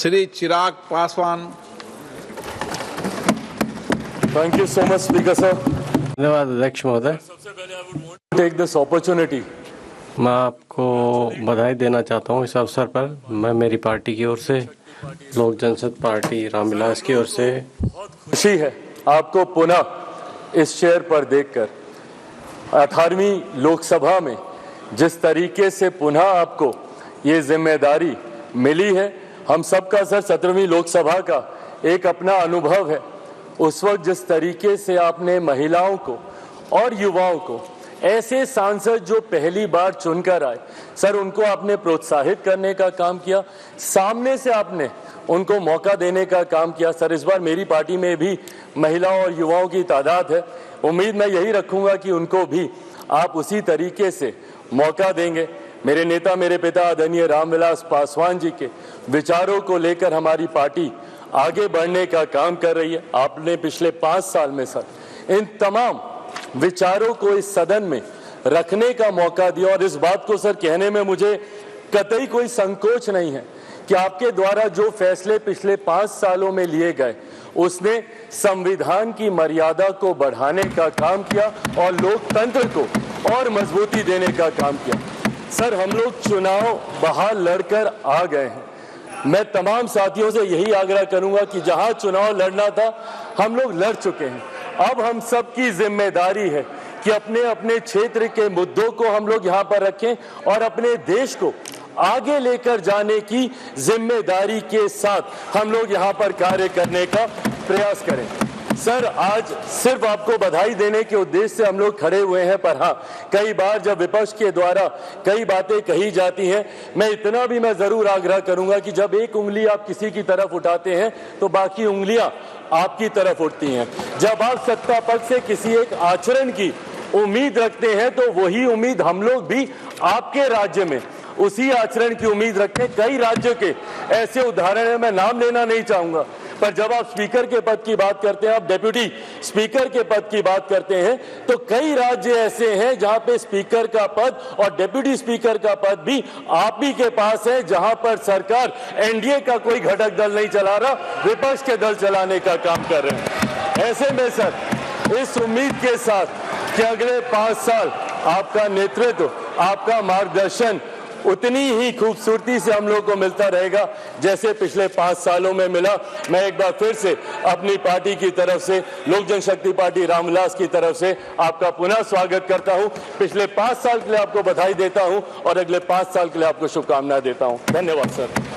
Shri Chirag Paswan. Thank you so much, Speaker sir. धन्यवाद अध्यक्ष महोदय। Take this opportunity. मैं आपको बधाई देना चाहता हूँ इस अवसर पर। मैं मेरी पार्टी की ओर से, लोक जनशक्ति पार्टी रामविलास की ओर से खुशी है आपको पुनः इस चेयर पर देखकर। 18वीं लोकसभा में जिस तरीके से पुनः आपको ये जिम्मेदारी मिली है, हम सबका सर 17वीं लोकसभा का एक अपना अनुभव है। उस वक्त जिस तरीके से आपने महिलाओं को और युवाओं को, ऐसे सांसद जो पहली बार चुनकर आए, सर उनको आपने प्रोत्साहित करने का काम किया, सामने से आपने उनको मौका देने का काम किया। सर इस बार मेरी पार्टी में भी महिलाओं और युवाओं की तादाद है, उम्मीद मैं यही रखूंगा कि उनको भी आप उसी तरीके से मौका देंगे। मेरे नेता, मेरे पिता आदरणीय रामविलास पासवान जी के विचारों को लेकर हमारी पार्टी आगे बढ़ने का काम कर रही है। आपने पिछले 5 साल में सर इन तमाम विचारों को इस सदन में रखने का मौका दिया और इस बात को सर कहने में मुझे कतई कोई संकोच नहीं है कि आपके द्वारा जो फैसले पिछले 5 सालों में लिए गए, उसने संविधान की मर्यादा को बढ़ाने का काम किया और लोकतंत्र को और मजबूती देने का काम किया। सर हम लोग चुनाव बाहर लड़कर आ गए हैं। मैं तमाम साथियों से यही आग्रह करूंगा कि जहां चुनाव लड़ना था हम लोग लड़ चुके हैं। अब हम सबकी जिम्मेदारी है कि अपने अपने क्षेत्र के मुद्दों को हम लोग यहाँ पर रखें और अपने देश को आगे लेकर जाने की जिम्मेदारी के साथ हम लोग यहाँ पर कार्य करने का प्रयास करें। सर आज सिर्फ आपको बधाई देने के उद्देश्य से हम लोग खड़े हुए हैं, पर हाँ, कई बार जब विपक्ष के द्वारा कई बातें कही जाती हैं, मैं इतना भी मैं जरूर आग्रह करूंगा कि जब एक उंगली आप किसी की तरफ उठाते हैं तो बाकी उंगलियां आपकी तरफ उठती हैं। जब आप सत्ता पक्ष से किसी एक आचरण की उम्मीद रखते हैं तो वही उम्मीद हम लोग भी आपके राज्य में उसी आचरण की उम्मीद रखते हैं। कई राज्यों के ऐसे उदाहरण है, मैं नाम लेना नहीं चाहूंगा, पर जब आप स्पीकर के पद की बात करते हैं, आप डेप्यूटी स्पीकर के पद की बात करते हैं, तो कई राज्य ऐसे हैं जहां पे स्पीकर का पद और डेप्यूटी स्पीकर का पद भी आप ही के पास है, जहां पर सरकार एनडीए का कोई घटक दल नहीं चला रहा, विपक्ष के दल चलाने का काम कर रहे हैं। ऐसे में सर इस उम्मीद के साथ कि अगले 5 साल आपका नेतृत्व, आपका मार्गदर्शन उतनी ही खूबसूरती से हम लोग को मिलता रहेगा जैसे पिछले 5 सालों में मिला। मैं एक बार फिर से अपनी पार्टी की तरफ से, लोक जनशक्ति पार्टी रामविलास की तरफ से आपका पुनः स्वागत करता हूं। पिछले 5 साल के लिए आपको बधाई देता हूं और अगले 5 साल के लिए आपको शुभकामनाएं देता हूं। धन्यवाद सर।